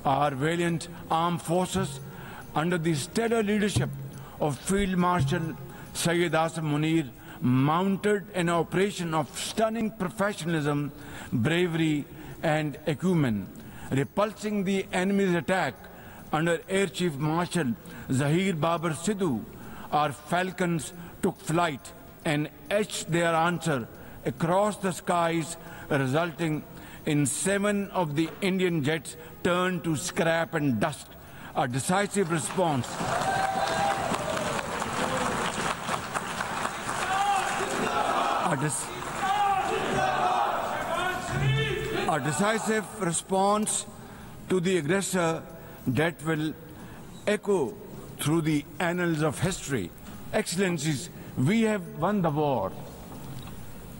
Our valiant armed forces, under the stellar leadership of Field Marshal Syed Asim Munir, mounted an operation of stunning professionalism, bravery and acumen, repulsing the enemy's attack under Air Chief Marshal Zahir Babar Sidhu. Our falcons took flight and etched their answer across the skies, resulting in 7 of the Indian jets turned to scrap and dust. A decisive response. A decisive response to the aggressor that will echo through the annals of history. Excellencies, we have won the war,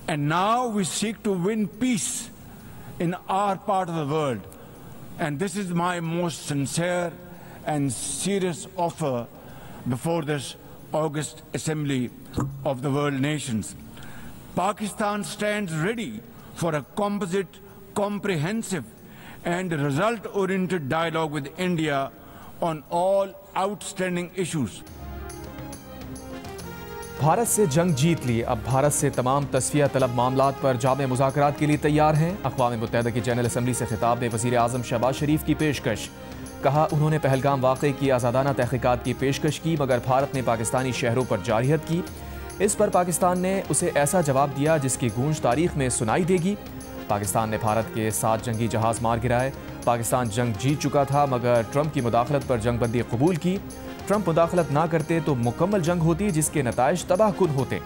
and now we seek to win peace in our part of the world. And this is my most sincere and serious offer before this august assembly of the world nations. Pakistan stands ready for a composite, comprehensive and result-oriented dialogue with India on all outstanding issues. Bharat से जंग जीत ली, अब भारत से तमाम तस्फिया तलब मामलात पर जामे मुज़ाकरात के लिए तैयार हैं। अक़वाम मुत्तहिदा की जनरल असम्बली से खिताब में वज़ीर आज़म शहबाज शरीफ की पेशकश। कहा, उन्होंने पहलगाम वाक़े की आज़ादाना तहक़ीक़ात की पेशकश की, मगर भारत ने पाकिस्तानी शहरों पर जारहियत की। इस पर पाकिस्तान ने उसे ऐसा जवाब दिया जिसकी गूंज तारीख में सुनाई देगी। पाकिस्तान ने भारत के 7 जंगी जहाज़ मार गिराए। पाकिस्तान जंग जीत चुका था, मगर ट्रंप की मुदाखलत पर जंगबंदी कबूल की। ट्रंप मुदाखलत ना करते तो मुकम्मल जंग होती, जिसके नताइज तबाहकुन होते।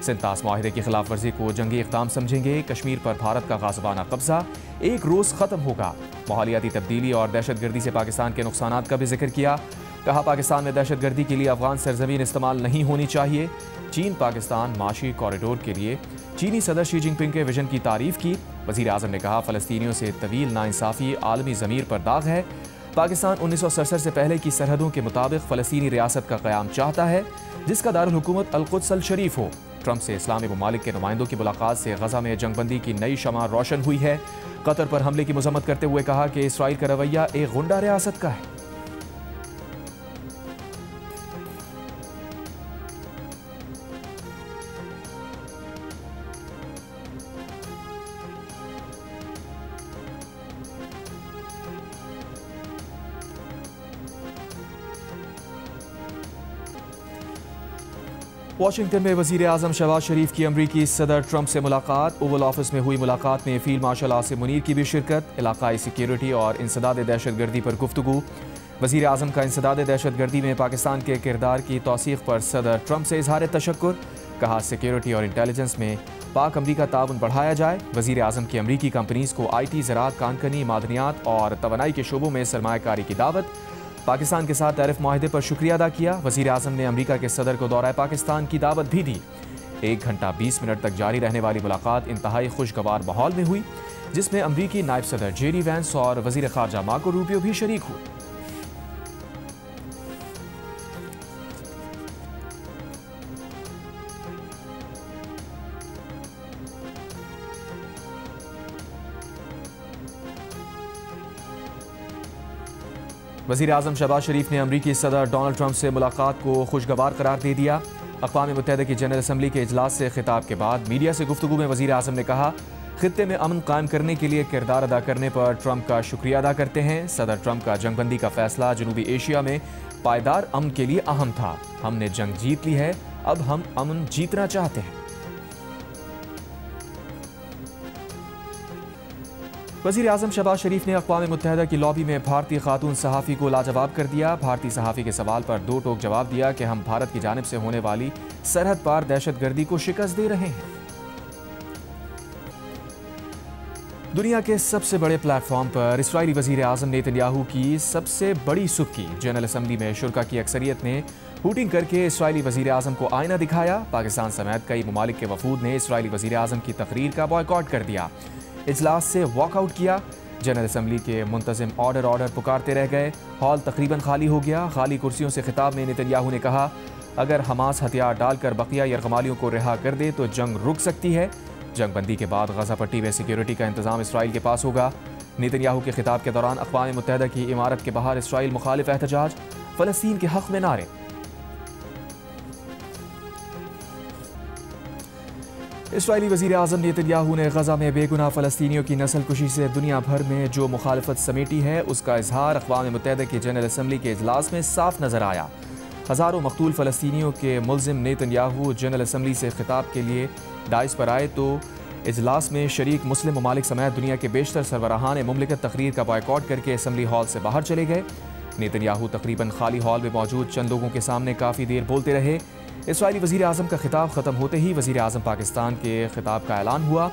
सिंतास माहिदे की खिलाफ वर्जी को जंगी इक़दाम समझेंगे। कश्मीर पर भारत का गाज़बाना कब्जा एक रोज़ ख़त्म होगा। माहौलियाती तब्दीली और दहशतगर्दी से पाकिस्तान के नुकसानात का भी जिक्र किया। कहा, पाकिस्तान में दहशतगर्दी के लिए अफगान सरजमीन इस्तेमाल नहीं होनी चाहिए। चीन पाकिस्तान माशी कॉरिडोर के लिए चीनी सदर शी जिनपिंग के विजन की तारीफ की। वज़ीर आज़म ने कहा, फ़लस्तीनियों से तवील नाइंसाफ़ी आलमी ज़मीर पर दाग है। पाकिस्तान 1967 से पहले की सरहदों के मुताबिक फ़लस्तीनी रियासत का क़याम चाहता है, जिसका दारुल हुकूमत अल-कुद्स अल-शरीफ हो। ट्रंप से इस्लामी ममालिक के नुमाइंदों की मुलाकात से गज़ा में जंगबंदी की नई शमा रोशन हुई है। कतर पर हमले की मज़म्मत करते हुए कहा कि इसराइल का रवैया एक गुंडा रियासत का है। वाशिंगटन में वज़ीर आज़म शहबाज शरीफ की अमरीकी सदर ट्रंप से मुलाकात। ओवल ऑफिस में हुई मुलाकात में फील्ड मार्शल आसिम मुनीर की भी शिरकत। इलाकाई सिक्योरिटी और इंसदाद दहशतगर्दी पर गुफ्तगू। वज़ीर आज़म का इंसदाद दहशतगर्दी में पाकिस्तान के किरदार की तौसीक़ पर सदर ट्रंप से इजहार तशक्कुर। कहा, सिक्योरिटी और इंटेलिजेंस में पाक अमरीका ताउन बढ़ाया जाए। वज़ीर आज़म की अमरीकी कंपनीज़ को IT, ज़राअत, कानकनी, मादनियात और तवानाई के शोबों में सरमायाकारी की दावत। पाकिस्तान के साथ टैरिफ माहिदे पर शुक्रिया अदा किया। वज़ीर आज़म ने अमरीका के सदर को दौरा पाकिस्तान की दावत भी दी। 1 घंटा 20 मिनट तक जारी रहने वाली मुलाकात इंतहाई खुशगवार माहौल में हुई, जिसमें अमरीकी नायब सदर जेडी वैंस और वज़ीर ख़ारजा मार्को रूबियो भी शरीक हुए। वज़ीर आज़म शहबाज शरीफ ने अमरीकी सदर डोनाल्ड ट्रंप से मुलाकात को खुशगवार करार दे दिया। अक़वाम मुत्तहिदा की जनरल असम्बली के इजलास से खिताब के बाद मीडिया से गुफ्तगू में वज़ीर आज़म ने कहा, खित्ते में अमन कायम करने के लिए किरदार अदा करने पर ट्रंप का शुक्रिया अदा करते हैं। सदर ट्रंप का जंगबंदी का फैसला जनूबी एशिया में पायदार अमन के लिए अहम था। हमने जंग जीत ली है, अब हम अमन जीतना चाहते हैं। वज़ीर आज़म शहबाज शरीफ ने अक़वाम मुत्तहिदा की लॉबी में भारतीय खातून सहाफ़ी को लाजवाब कर दिया। भारतीय सहाफ़ी के सवाल पर 2 टोक जवाब दिया कि हम भारत की जानिब से होने वाली सरहद पार दहशतगर्दी को शिकस्त दे रहे हैं। दुनिया के सबसे बड़े प्लेटफॉर्म पर इसराइली वज़ीर आज़म नेतन्याहू की सबसे बड़ी सुख्की। जनरल असम्बली में शुरा की अक्सरियत ने हूटिंग करके इसराइली वज़ीर आज़म को आईना दिखाया। पाकिस्तान समेत कई ममालिक के वफूद ने इसराइली वज़ीर आज़म की तकरीर का बॉयकॉट कर दिया, इजलास से वॉकआउट किया। जनरल असम्बली के मुंतज़िम ऑर्डर पुकारते रह गए। हॉल तकरीबन खाली हो गया। खाली कुर्सियों से खिताब में नेतन्याहू ने कहा, अगर हमास हथियार डालकर बकिया यरगमालियों को रिहा कर दे तो जंग रुक सकती है। जंगबंदी के बाद गजा पट्टी में सिक्योरिटी का इंतजाम इसराइल के पास होगा। नेतन्याहू के खिताब के दौरान अक़वाम मुत्तहिदा की इमारत के बाहर इसराइल मुखालिफ एहतजाज, फ़लस्तीन के हक़ में नारे। इसराइली वज़ीर आज़म नेतन्याहू ने गज़ा में बेगुनाह फ़लस्तीनियों की नस्लकुशी से दुनिया भर में जो मुखालफत समेटी है, उसका इजहार अक़वाम मुत्तहिदा की जनरल असम्बली के इजलास में साफ नज़र आया। हज़ारों मक़तूल फ़लस्तीनियों के मुल्ज़िम नेतन्याहू जनरल असम्बली से खिताब के लिए डाइस पर आए तो इजलास में शरीक मुस्लिम ममालिक समेत दुनिया के बेशतर सरबराहान मुमलिकत तकरीर का बॉयकॉट करके असम्बली हॉल से बाहर चले गए। नेतन्याहू तकरीबन खाली हॉल में मौजूद चंद लोगों के सामने काफ़ी देर बोलते रहे। इसराइली वज़ीर आज़म का खिताब ख़त्म होते ही वज़ीर आज़म पाकिस्तान के खिताब का ऐलान हुआ।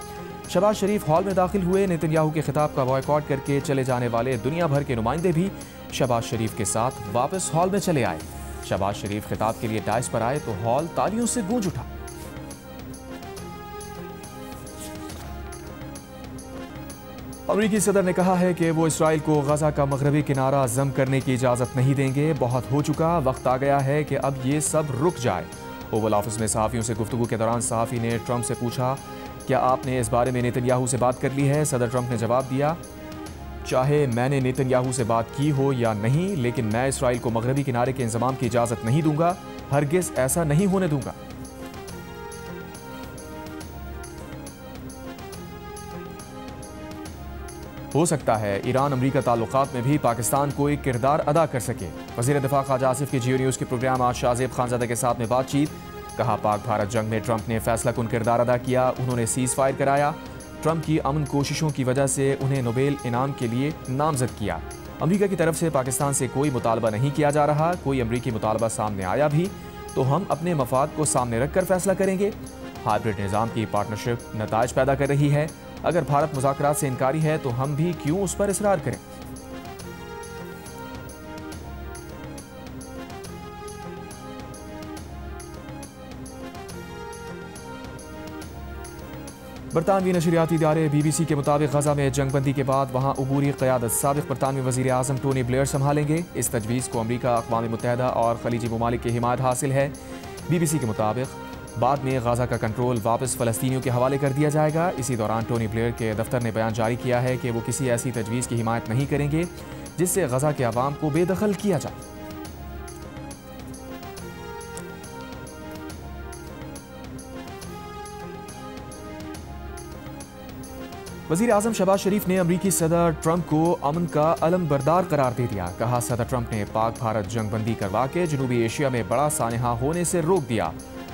शहबाज शरीफ हॉल में दाखिल हुए। नेतन्याहू के खिताब का बॉयकॉट करके चले जाने वाले दुनिया भर के नुमाइंदे भी शहबाज शरीफ के साथ वापस हॉल में चले आए। शहबाज शरीफ खिताब के लिए डाइस पर आए तो हॉल तालियों से गूंज उठा। अमरीकी सदर ने कहा है कि वो इसराइल को गजा का मगरबी किनारा जम करने की इजाज़त नहीं देंगे। बहुत हो चुका, वक्त आ गया है कि अब ये सब रुक जाए। ओवल ऑफिस में सहाफ़ियों से गुफ्तगू के दौरान सहाफ़ी ने ट्रंप से पूछा, क्या आपने इस बारे में नेतन्याहू से बात कर ली है? सदर ट्रंप ने जवाब दिया, चाहे मैंने नेतन्याहू से बात की हो या नहीं, लेकिन मैं इसराइल को मगरबी किनारे के इंतज़ाम की इजाज़त नहीं दूंगा। हरगिज़ ऐसा नहीं होने दूंगा। हो सकता है ईरान अमरीका ताल्लुकात में भी पाकिस्तान कोई किरदार अदा कर सके। वज़ीर दिफा ख्वाजा आसिफ की जियो न्यूज़ के प्रोग्राम आज शाहज़ेब खानज़ादा के साथ में बातचीत। कहा, पाक भारत जंग में ट्रंप ने फैसला कुन किरदार अदा किया। उन्होंने सीज़ फायर कराया। ट्रंप की अमन कोशिशों की वजह से उन्हें नोबेल इनाम के लिए नामजद किया। अमरीका की तरफ से पाकिस्तान से कोई मुतालबा नहीं किया जा रहा। कोई अमरीकी मुतालबा सामने आया भी तो हम अपने मफाद को सामने रखकर फैसला करेंगे। हाइब्रिड निज़ाम की पार्टनरशिप नताइज पैदा कर रही है। अगर भारत मुज़ाकरात से इनकारी है तो हम भी क्यों उस पर इसरार करें। बरतानवी नशरियाती इदारे BBC के मुताबिक गजा में जंगबंदी के बाद वहाँ अबूरी क़यादत साबिक़ बरतानवी वज़ीर आज़म टोनी ब्लेयर संभालेंगे। इस तजवीज़ को अमरीका, अक़वाम मुत्तहिदा और खलीजी ममालिक की हिमायत हासिल है। BBC के मुताबिक बाद में गजा का कंट्रोल वापस फ़लस्तीनियों के हवाले कर दिया जाएगा। इसी दौरान टोनी ब्लेयर के दफ्तर ने बयान जारी किया है कि वो किसी ऐसी तजवीज़ की हिमायत नहीं करेंगे जिससे गजा के अवाम को बेदखल किया जाए। वज़ीर आज़म शहबाज शरीफ ने अमरीकी सदर ट्रंप को अमन का अलम बरदार करार दे दिया। कहा, सदर ट्रंप ने पाक भारत जंगबंदी करवा के जनूबी एशिया में बड़ा सानहा होने से रोक दिया।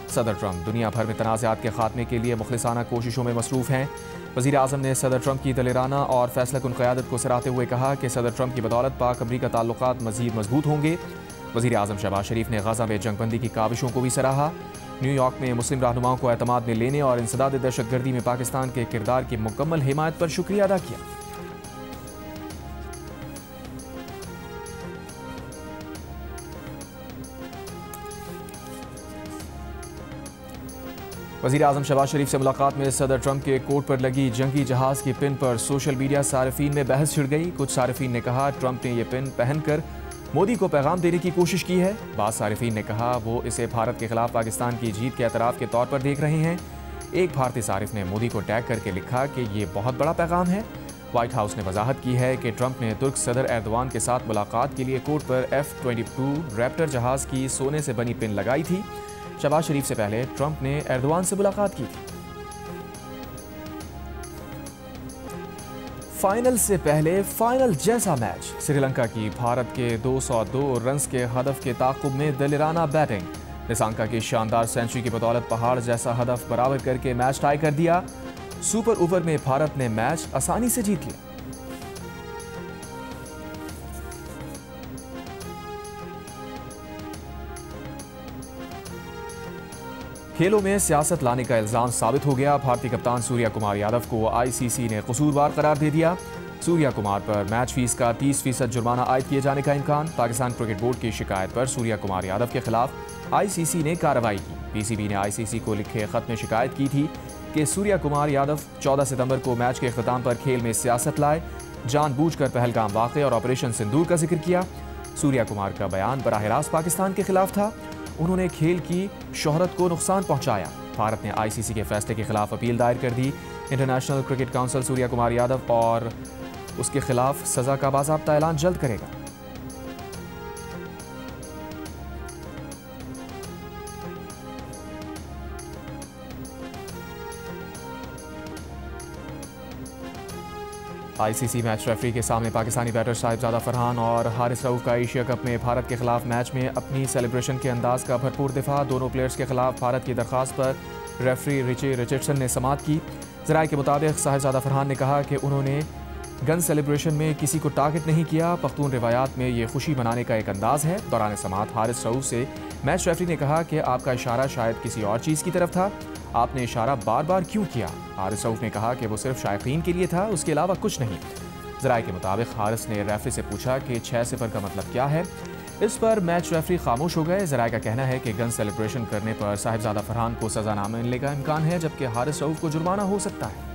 सदर ट्रंप दुनिया भर में तनाज़ात के खात्मे के लिए मुखलिसाना कोशिशों में मसरूफ़ हैं। वज़ीर आज़म ने सदर ट्रंप की दलेराना और फैसला कुन क़यादत को सराहते हुए कहा कि सदर ट्रंप की बदौलत पाक अमरीका ताल्लुकात मज़ीद मजबूत होंगे। वज़ीर आज़म शहबाज शरीफ ने गजा में जंगबंदी की काविशों को भी सराहा। न्यूयॉर्क में मुस्लिम रहनुमाओं को एतमाद में लेने और इंसदाद दहशतगर्दी में पाकिस्तान के किरदार की मुकम्मल हिमायत पर शुक्रिया अदा किया। वज़ीर आज़म शहबाज शरीफ से मुलाकात में सदर ट्रंप के कोट पर लगी जंगी जहाज़ की पिन पर सोशल मीडिया सारिफीन में बहस छिड़ गई। कुछ सारिफीन ने कहा, ट्रंप ने यह पिन पहनकर मोदी को पैगाम देने की कोशिश की है। बाद सारिफीन ने कहा, वो इसे भारत के खिलाफ पाकिस्तान की जीत के एतराफ़ के तौर पर देख रहे हैं। एक भारतीय सारिफ ने मोदी को टैग करके लिखा कि ये बहुत बड़ा पैगाम है। व्हाइट हाउस ने वजाहत की है कि ट्रंप ने तुर्क सदर एर्दोआन के साथ मुलाकात के लिए कोर्ट पर F-22 रैप्टर जहाज़ की सोने से बनी पिन लगाई थी। शहबाज शरीफ से पहले ट्रंप ने एर्दोआन से मुलाकात की थी। फाइनल से पहले फाइनल जैसा मैच। श्रीलंका की भारत के 202 रन्स के हदफ के ताक़ुब में दिलराना बैटिंग। निसांका की शानदार सेंचुरी की बदौलत पहाड़ जैसा हदफ बराबर करके मैच टाई कर दिया। सुपर ओवर में भारत ने मैच आसानी से जीत लिया। खेलों में सियासत लाने का इल्जाम साबित हो गया। भारतीय कप्तान सूर्या कुमार यादव को ICC ने कसूरवार करार दे दिया। सूर्या कुमार पर मैच फीस का 30% जुर्माना आयद किए जाने का इम्कान। पाकिस्तान क्रिकेट बोर्ड की शिकायत पर सूर्या कुमार यादव के खिलाफ ICC ने कार्रवाई की। PCB ने ICC को लिखे खत में शिकायत की थी कि सूर्या कुमार यादव 14 सितंबर को मैच के अख्ताम पर खेल में सियासत लाए, जानबूझकर पहलगाम वाक़े और ऑपरेशन सिंदूर का जिक्र किया। सूर्या कुमार का बयान बराह रास्त पाकिस्तान के खिलाफ था। उन्होंने खेल की शोहरत को नुकसान पहुंचाया। भारत ने ICC के फैसले के खिलाफ अपील दायर कर दी। International Cricket Council Surya Kumar Yadav और उसके खिलाफ सजा का बाज़ाब्ता ऐलान जल्द करेगा। आईसीसी मैच रेफरी के सामने पाकिस्तानी बैटर साहिबजादा फरहान और हारिस रऊफ का एशिया कप में भारत के खिलाफ मैच में अपनी सेलिब्रेशन के अंदाज का भरपूर दिफा। दोनों प्लेयर्स के खिलाफ भारत की दरख्वास्त पर रेफरी रिची रिचर्डसन ने समाअत की। ज़राए के मुताबिक साहिबजादा फरहान ने कहा कि उन्होंने गन सेलिब्रेशन में किसी को टारगेट नहीं किया। पख्तून रिवायात में ये खुशी मनाने का एक अंदाज है। दौरान समाअत हारिस रऊफ से मैच रेफरी ने कहा कि आपका इशारा शायद किसी और चीज़ की तरफ था, आपने इशारा बार बार क्यों किया? हारिस रऊफ ने कहा कि वो सिर्फ शायकीन के लिए था, उसके अलावा कुछ नहीं। ज़राए के मुताबिक हारिस ने रेफरी से पूछा कि 6-0 का मतलब क्या है। इस पर मैच रेफरी खामोश हो गए। ज़राए का कहना है कि गन सेलिब्रेशन करने पर साहिबजादा फरहान को सजा न मिलने का इम्कान है, जबकि हारिस रऊफ को जुर्माना हो सकता है।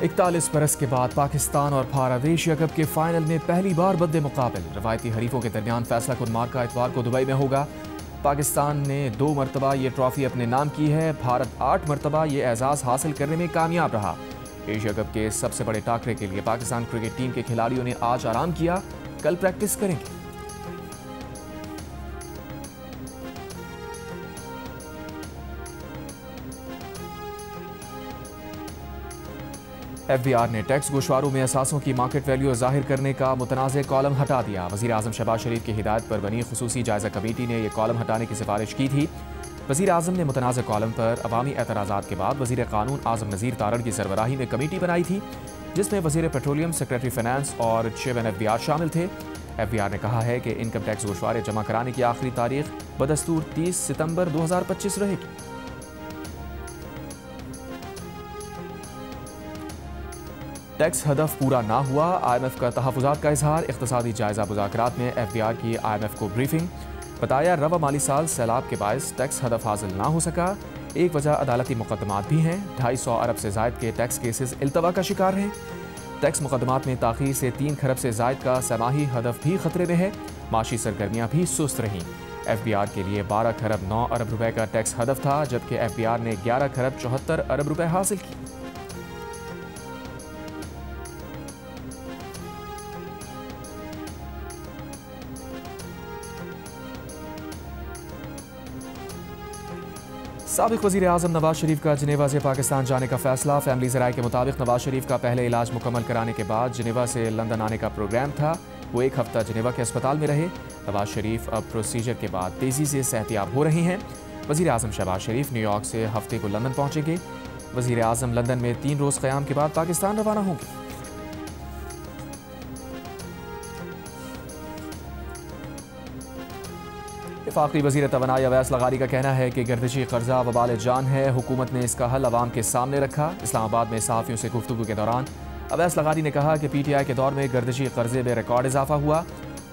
इकतालीस बरस के बाद पाकिस्तान और भारत एशिया कप के फाइनल में पहली बार बद्दे मुकाबिल। रवायती हरीफों के दरमियान फैसला कुन मार्का इतवार को दुबई में होगा। पाकिस्तान ने 2 मरतबा ये ट्रॉफी अपने नाम की है। भारत 8 मरतबा ये एजाज़ हासिल करने में कामयाब रहा। एशिया कप के सबसे बड़े टाकरे के लिए पाकिस्तान क्रिकेट टीम के खिलाड़ियों ने आज आराम किया, कल प्रैक्टिस करेंगे। FBR ने टैक्स गोशवारों में असासों की मार्केट वैल्यू जाहिर करने का मुतनाज़ कॉलम हटा दिया। वज़ीर आज़म शहबाज शरीफ की हिदायत पर बनी खुसूसी जायज़ा कमेटी ने यह कॉलम हटाने की सिफारिश की थी। वज़ीर आज़म ने मुतनाज़ कॉलम पर अवामी एतराज़ात के बाद वज़ीर क़ानून आज़म नज़ीर तारड़ की सरबराही में कमेटी बनाई थी, जिसमें वज़ीर पेट्रोलियम, सेक्रेटरी फाइनेंस और चेयरमैन FBR शामिल थे। FBR ने कहा है कि इनकम टैक्स गोशवारे जमा कराने की आखिरी तारीख बदस्तूर 30 सितंबर 2025 रहेगी। टैक्स हदफ पूरा ना हुआ, IMF का तहफ़्फ़ुज़ात का इजहार। इक़्तिसादी जायज़ा मुज़ाकरात में FBR की IMF को ब्रीफिंग। बताया रवा माली साल सैलाब के बायस टैक्स हदफ हासिल ना हो सका। एक वजह अदालती मुकदमात भी हैं। 250 अरब से ज़ायद के टैक्स केसेस इल्तवा का शिकार हैं। टैक्स मुकदमात में ताख़ीर से 3 खरब से ज़ायद का समाही हदफ भी खतरे में है। माशी सरगर्मियाँ भी सुस्त रहीं। FBR के लिए 12 खरब 9 अरब रुपए का टैक्स हदफ था, जबकि FBR ने 11 खरब 74 अरब रुपए हासिल की। साबिक़ वज़ीर आज़म नवाज शरीफ का जिनेवा से पाकिस्तान जाने का फैसला। फैमिली ज़राए के मुताबिक नवाज शरीफ का पहले इलाज मुकम्मल कराने के बाद जिनेवा से लंदन आने का प्रोग्राम था। वो 1 हफ्ता जिनेवा के अस्पताल में रहे। नवाज शरीफ अब प्रोसीजर के बाद तेज़ी से सेहतियाब हो रहे हैं। वज़ीर आज़म शहबाज शरीफ न्यूयॉर्क से हफ्ते को लंदन पहुँचेंगे। वज़ीर आज़म लंदन में 3 रोज़ क़याम के बाद पाकिस्तान रवाना होंगे। वफाकी वज़ीर तवानाई अवैस लगारी का कहना है कि गर्दिशी कर्जा वबाल जान है। हुकूमत ने इसका हल अवाम के सामने रखा। इस्लामाबाद में सहाफ़ियों से गुफ्तगू के दौरान अवैस लगारी ने कहा कि PTI के दौर में गर्दिशी कर्जे में रिकॉर्ड इजाफा हुआ।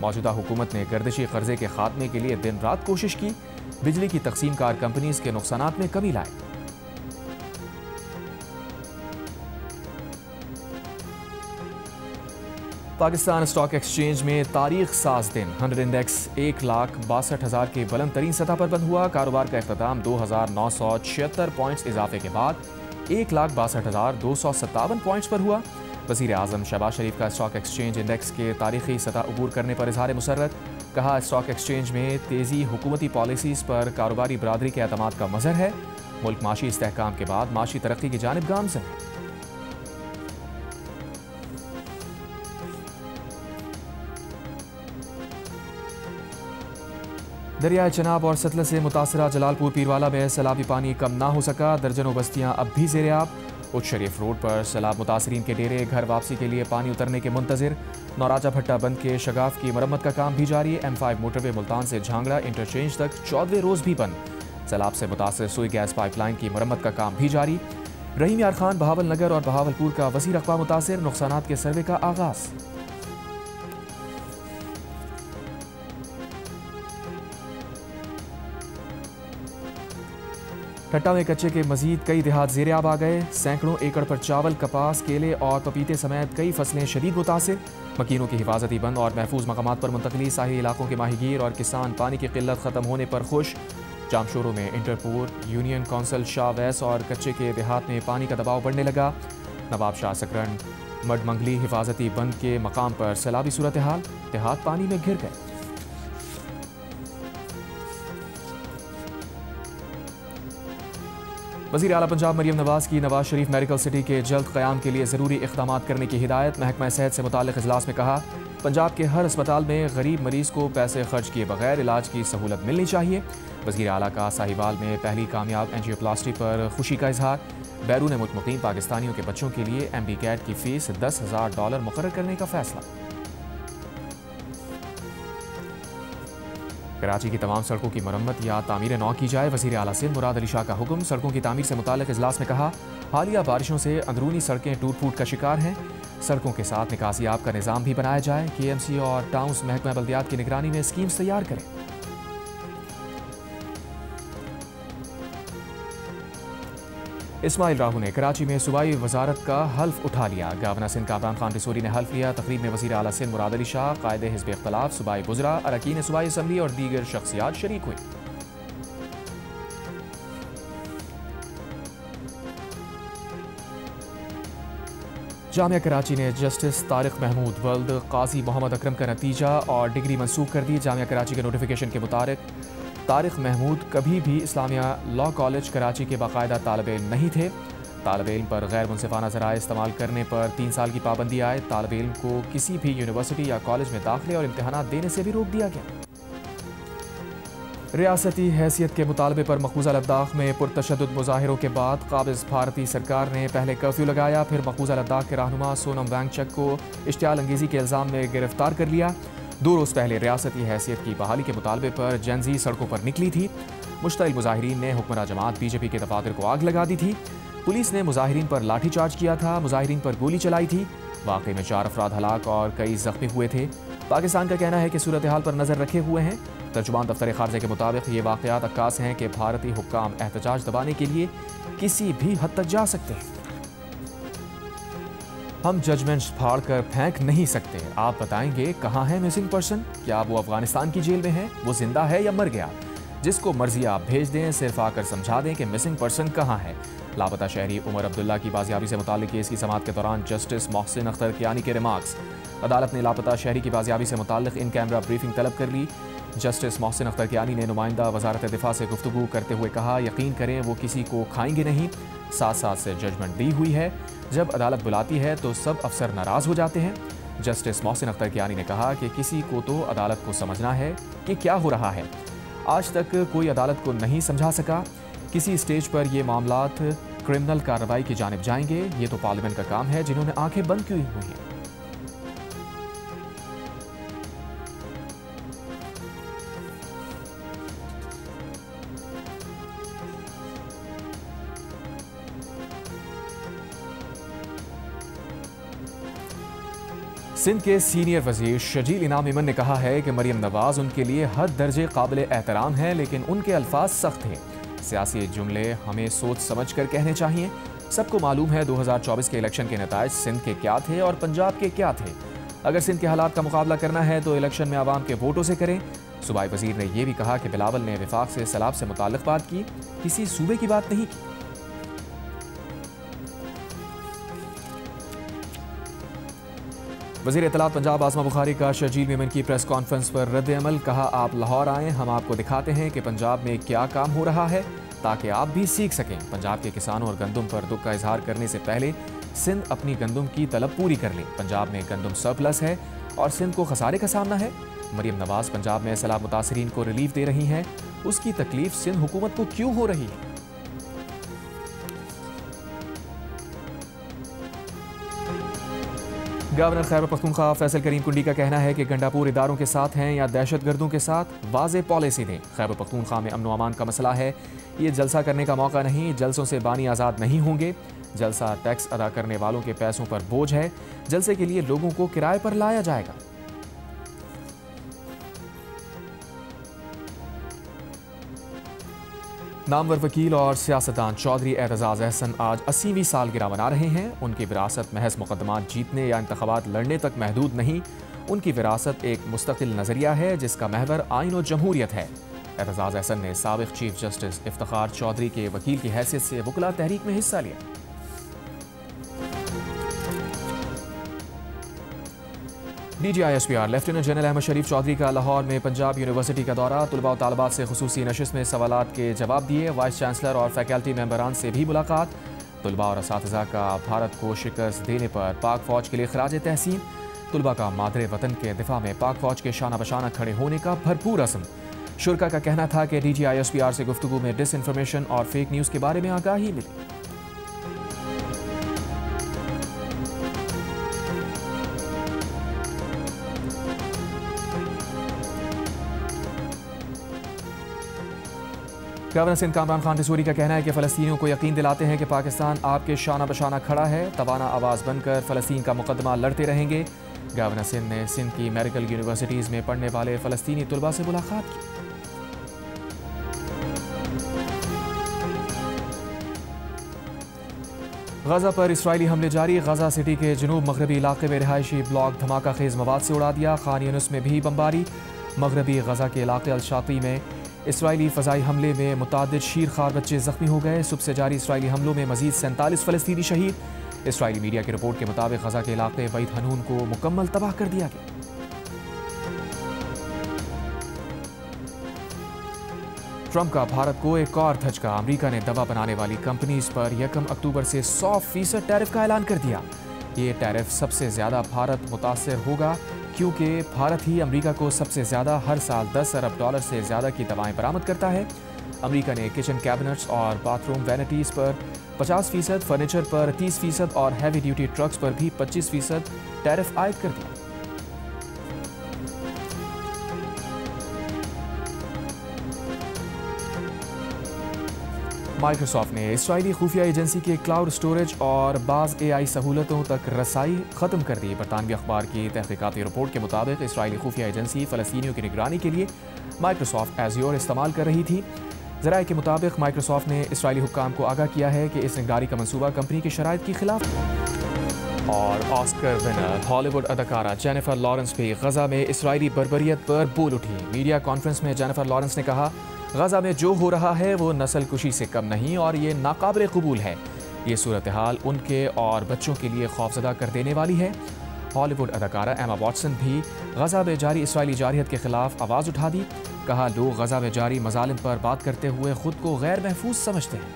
मौजूदा हुकूमत ने गर्दिशी कर्जे के खात्मे के लिए दिन रात कोशिश की। बिजली की तकसीम कार कंपनीज के नुकसानात में कमी लाई। पाकिस्तान स्टॉक एक्सचेंज में तारीख साज दिन 100 इंडेक्स 1,62,000 के बुलंद तरीन सतह पर बंद हुआ। कारोबार का अख्ताम 2,976 पॉइंट्स इजाफे के बाद 1,62,257 पॉइंट्स पर हुआ। वज़ीर आज़म शहबाज शरीफ का स्टॉक एक्सचेंज इंडेक्स के तारीखी सतह अबूर करने पर इजहार मुसर्रत। कहा स्टॉक एक्सचेंज में तेज़ी हुकूमती पॉलिसीज़ पर कारोबारी बरादरी के एतमाद का मज़हर है। मुल्क माशी इस्तेहकाम के बाद माशी तरक्की की जानिब गामज़न है। दरियाए चनाब और सतलज से मुतासरा जलालपुर पीरवाला में सैलाबी पानी कम ना हो सका। दर्जनों बस्तियां अब भी ज़ेरे आब। उच्च शरीफ रोड पर सैलाब मुतासरीन के डेरे घर वापसी के लिए पानी उतरने के मुंतज़िर। नौराजा भट्टा बंद के शगाफ की मरम्मत का काम भी जारी। M5 मोटरवे मुल्तान से झांगड़ा इंटरचेंज तक 14वें रोज़ भी बंद। सैलाब से मुतासर सुई गैस पाइपलाइन की मरम्मत का काम भी जारी। रहीम यार खान बहावल नगर और बहावलपुर का वसीर अक़वा मुतासर। नुकसानात के सर्वे का आगाज़। खट्टा में कच्चे के मजीद कई देहात ज़ेर-ए-आब आ गए। सैकड़ों एकड़ पर चावल, कपास, केले और पपीते समेत कई फसलें शदीद मुतासिर। मकीनों की हिफाजती बंद और महफूज मकामात पर मुंतकली। साहिली इलाकों के माहीगीर और किसान पानी की किल्लत ख़त्म होने पर खुश। जामशोरों में इंटरपोर, यूनियन काउंसिल शाह वैस और कच्चे के देहात में पानी का दबाव बढ़ने लगा। नवाब शाह सकरन मडमंगली हिफाजती बंद के मकाम पर सैलाबी सूरत हाल, देहात पानी में घिर गए। वज़ीर आला पंजाब मरियम नवाज की नवाज शरीफ मेडिकल सिटी के जल्द क़याम के लिए ज़रूरी इक़दाम करने की हिदायत। महकमा सेहत से मुताल्लिक़ इजलास में कहा, पंजाब के हर अस्पताल में गरीब मरीज़ को पैसे खर्च किए बगैर इलाज की सहूलत मिलनी चाहिए। वज़ीर आला का साहिवाल में पहली कामयाब एंजियोप्लास्टी पर खुशी का इजहार। बैरून मुल्क मुक़ीम पाकिस्तानियों के बच्चों के लिए MD कैट की फ़ीस $10,000 मुकर्रर करने का फ़ैसला। कराची की तमाम सड़कों की मरम्मत या तामीर नौ की जाए। वज़ीर आला सिंध मुराद अली शाह का हुक्म। सड़कों की तामीर से मुताल्लिक़ इजलास में कहा, हालिया बारिशों से अंदरूनी सड़कें टूट फूट का शिकार हैं। सड़कों के साथ निकासी आब का निज़ाम भी बनाया जाए। KMC और टाउन्स महकमा बल्दियात की निगरानी में स्कीम्स तैयार करें। इस्माइल राहू ने कराची में सूबाई वजारत का हल्फ उठा लिया। गवर्नर सिंध कामरान खान रिसोरी ने हल्फ लिया। तकरीब में वज़ीर आला सिंध मुराद अली शाह, कायदे हिज़्ब इख्तिलाफ, सूबाई वज़रा, अरकान सूबाई असम्बली और दीगर शख्सियात शरीक हुई। जामिया कराची ने जस्टिस तारिक महमूद वल्द काजी मोहम्मद अकरम का नतीजा और डिग्री मंसूख कर दी। जामिया कराची के नोटिफिकेशन के मुताबिक तारिक महमूद कभी भी इस्लामिया लॉ कॉलेज कराची के बाकायदा तालिब इल्म नहीं थे। तालिब इल्म पर गैर मुनसिफाना ज़राए इस्तेमाल करने पर 3 साल की पाबंदी आए। तालिब इल्म को किसी भी यूनिवर्सिटी या कॉलेज में दाखिले और इम्तहानात देने से भी रोक दिया गया। रियासती हैसियत के मुतालबे पर मकबूजा लद्दाख में पुरतशद्दुद मुजाहिरों के बाद काबिज भारतीय सरकार ने पहले कर्फ्यू लगाया, फिर मकबूजा लद्दाख के रहनुमा सोनम वांगचक को इश्तियाल अंगेज़ी के इल्ज़ाम में गिरफ्तार कर लिया। 2 रोज़ पहले रियासती हैसियत की बहाली के मुतालबे पर जेनज़ी सड़कों पर निकली थी। मुश्तइल मुजाहिरीन ने हुक्मरां जमात BJP के दफातर को आग लगा दी थी। पुलिस ने मुजाहिरीन पर लाठीचार्ज किया था, मुजाहिरीन पर गोली चलाई थी। वाक़े में 4 अफराद हलाक और कई जख्मी हुए थे। पाकिस्तान का कहना है कि सूरत हाल पर नज़र रखे हुए हैं। तर्जुमान दफ्तर खारजा के मुताबिक ये वाक़यात अक्कास हैं कि भारतीय हुक्काम एहतजाज दबाने के लिए किसी भी हद तक जा सकते हैं। हम जजमेंट्स फाड़ कर फेंक नहीं सकते। आप बताएंगे कहाँ है मिसिंग पर्सन? क्या वो अफगानिस्तान की जेल में है? वो जिंदा है या मर गया? जिसको मर्जी आप भेज दें, सिर्फ आकर समझा दें कि मिसिंग पर्सन कहाँ है। लापता शहरी उमर अब्दुल्ला की बाजियाबी से मुताल्लिक केस की समाअत के दौरान जस्टिस मोहसिन अख्तर कियानी के रिमार्क्स। अदालत ने लापता शहरी की बाजियाबी से मुताल्लिक इन कैमरा ब्रीफिंग तलब कर ली। जस्टिस मोहसिन अख्तर कियानी ने नुमाइंदा वजारत दिफा से गुफ्तगू करते हुए कहा, यकीन करें वो किसी को खाएंगे नहीं। साथ साथ से जजमेंट दी हुई है। जब अदालत बुलाती है तो सब अफसर नाराज हो जाते हैं। जस्टिस मोहसिन अख्तर कियानी ने कहा कि किसी को तो अदालत को समझना है कि क्या हो रहा है। आज तक कोई अदालत को नहीं समझा सका। किसी स्टेज पर ये मामलात क्रिमिनल कार्रवाई की जानिब जाएंगे। ये तो पार्लियामेंट का काम है, जिन्होंने आंखें बंद की हुई हैं। सिंध के सीनियर वजीर शजील इनाम इमन ने कहा है कि मरियम नवाज उनके लिए हद दर्जे काबिल एहतराम है, लेकिन उनके अल्फाज सख्त हैं। सियासी जुमले हमें सोच समझ कर कहने चाहिए। सबको मालूम है 2024 के इलेक्शन के नताइज सिंध के क्या थे और पंजाब के क्या थे। अगर सिंध के हालात का मुकाबला करना है तो इलेक्शन में आवाम के वोटों से करें। सूबाई वजीर ने यह भी कहा कि बिलावल ने विफाक से सैलाब से मुताल्लिक बात की, किसी सूबे की बात नहीं की। वज़ीर इत्तलात पंजाब आज़मा बुखारी का शजील मेमन की प्रेस कॉन्फ्रेंस पर रद्द अमल। कहा, आप लाहौर आएँ, हम आपको दिखाते हैं कि पंजाब में क्या काम हो रहा है, ताकि आप भी सीख सकें। पंजाब के किसानों और गंदम पर दुख का इजहार करने से पहले सिंध अपनी गंदम की तलब पूरी कर ले। पंजाब में गंदम सरप्लस है और सिंध को खसारे का सामना है। मरियम नवाज पंजाब में सैलाब मुतासरीन को रिलीफ दे रही हैं, उसकी तकलीफ सिंध हुकूमत को क्यों हो रही है? गवर्नर खैबर पख्तूनख्वा फैसल करीम कुंडी का कहना है कि गंडापुर इदारों के साथ हैं या दहशतगर्दों के साथ, वाज़े पॉलिसी दें। खैबर पख्तूनख्वा में अमन व अमान का मसला है, ये जलसा करने का मौका नहीं। जलसों से बानी आज़ाद नहीं होंगे। जलसा टैक्स अदा करने वालों के पैसों पर बोझ है। जलसे के लिए लोगों को किराए पर लाया जाएगा। नामवर वकील और सियासतदान चौधरी एतजाज़ अहसन आज 80वीं सालगिरह मना रहे हैं। उनकी विरासत महज मुकदमात जीतने या इंतखाबात लड़ने तक महदूद नहीं, उनकी विरासत एक मुस्तकिल नज़रिया है जिसका महवर आइन और जमहूरियत है। एतजाज़ अहसन ने साबिक़ चीफ जस्टिस इफ्तिखार चौधरी के वकील की हैसियत से वकला तहरीक में हिस्सा लिया। DGISPR लेफ्टिनेंट जनरल अहमद शरीफ चौधरी का लाहौर में पंजाब यूनिवर्सिटी का दौरा, तुलबा और तालबात से खुसूसी नशिस्त में सवालात के जवाब दिए। वाइस चांसलर और फैकल्टी मेंबरान से भी मुलाकात। तुलबा और असातिज़ा का भारत को शिकस्त देने पर पाक फौज के लिए खराज तहसीन। तुलबा का मादरे वतन के दिफा में पाक फौज के शाना बशाना खड़े होने का भरपूर अज़्म। शुरका का कहना था कि DGISPR से गुफ्तगू में डिसइंफॉर्मेशन और फेक न्यूज़ के बारे में आगाही मिली। गवर्नर सिंध कामरान खान रिजवी का कहना है कि फ़लस्तीनियों को यकीन दिलाते हैं कि पाकिस्तान आपके शाना बशाना खड़ा है, तवाना आवाज़ बनकर फ़लस्तीन का मुकदमा लड़ते रहेंगे। गवर्नर सिंध ने सिंध की मेडिकल यूनिवर्सिटीज़ में पढ़ने वाले फ़लस्तीनी तुलबा से मुलाकात की। गजा पर इसराइली हमले जारी, गजा सिटी के जनूब मगरबी इलाके में रिहायशी ब्लॉक धमाका खेज मवाद से उड़ा दिया। खान यूनिस में भी बमबारी। मगरबी गजा के इलाके अल-शाती में इसराइली फ़ज़ाई हमले में मुतादिद शीरखार बच्चे ज़ख्मी हो गए। सुबह से जारी इसराइली हमलों में मज़ीद 47 फ़लस्तीनी शहीद। इसराइली मीडिया की रिपोर्ट के मुताबिक गजा के इलाके बैत हनून को मुकम्मल तबाह कर दिया गया। ट्रंप का भारत को एक और धचका, अमेरिका ने दवा बनाने वाली कंपनीज पर 1 अक्टूबर से 100% टैरिफ का ऐलान कर दिया। ये टैरिफ सबसे ज़्यादा भारत मुतासर होगा क्योंकि भारत ही अमेरिका को सबसे ज़्यादा हर साल $10 अरब से ज़्यादा की दवाएं बरामद करता है। अमेरिका ने किचन कैबिनेट्स और बाथरूम वैनिटीज़ पर 50%, फर्नीचर पर 30% और हैवी ड्यूटी ट्रक्स पर भी 25% टैरिफ आयद कर दिया। माइक्रोसॉफ्ट ने इसराइली खुफिया एजेंसी के क्लाउड स्टोरेज और बाज़ AI सहूलतों तक रसाई ख़त्म कर दी। बरतानवी अखबार की तहकीकाती रिपोर्ट के मुताबिक इसराइली खुफिया एजेंसी फ़लस्तीनियों की निगरानी के लिए माइक्रोसॉफ्ट एज़्योर इस्तेमाल कर रही थी। ज़राए के मुताबिक माइक्रोसॉफ्ट ने इसराइली हुक्काम को आगाह किया है कि इस निगरानी का मनसूबा कंपनी की शराइत के खिलाफ। और ऑस्कर विनर हॉलीवुड अदाकारा जेनिफर लॉरेंस भी गजा में इसराइली बर्बरियत पर बोल उठी। मीडिया कॉन्फ्रेंस में जेनिफर लॉरेंस ने कहा, गजा में जो हो रहा है वो नस्ल कुशी से कम नहीं और ये नाकाबिल कबूल है। ये सूरत हाल उनके और बच्चों के लिए खौफजदा कर देने वाली है। हॉलीवुड अदाकारा एमा वॉटसन भी गजा में जारी इसराइली जारहियत के खिलाफ आवाज़ उठा दी। कहा, लोग गजा में जारी मजालिम पर बात करते हुए खुद को गैर महफूज समझते हैं।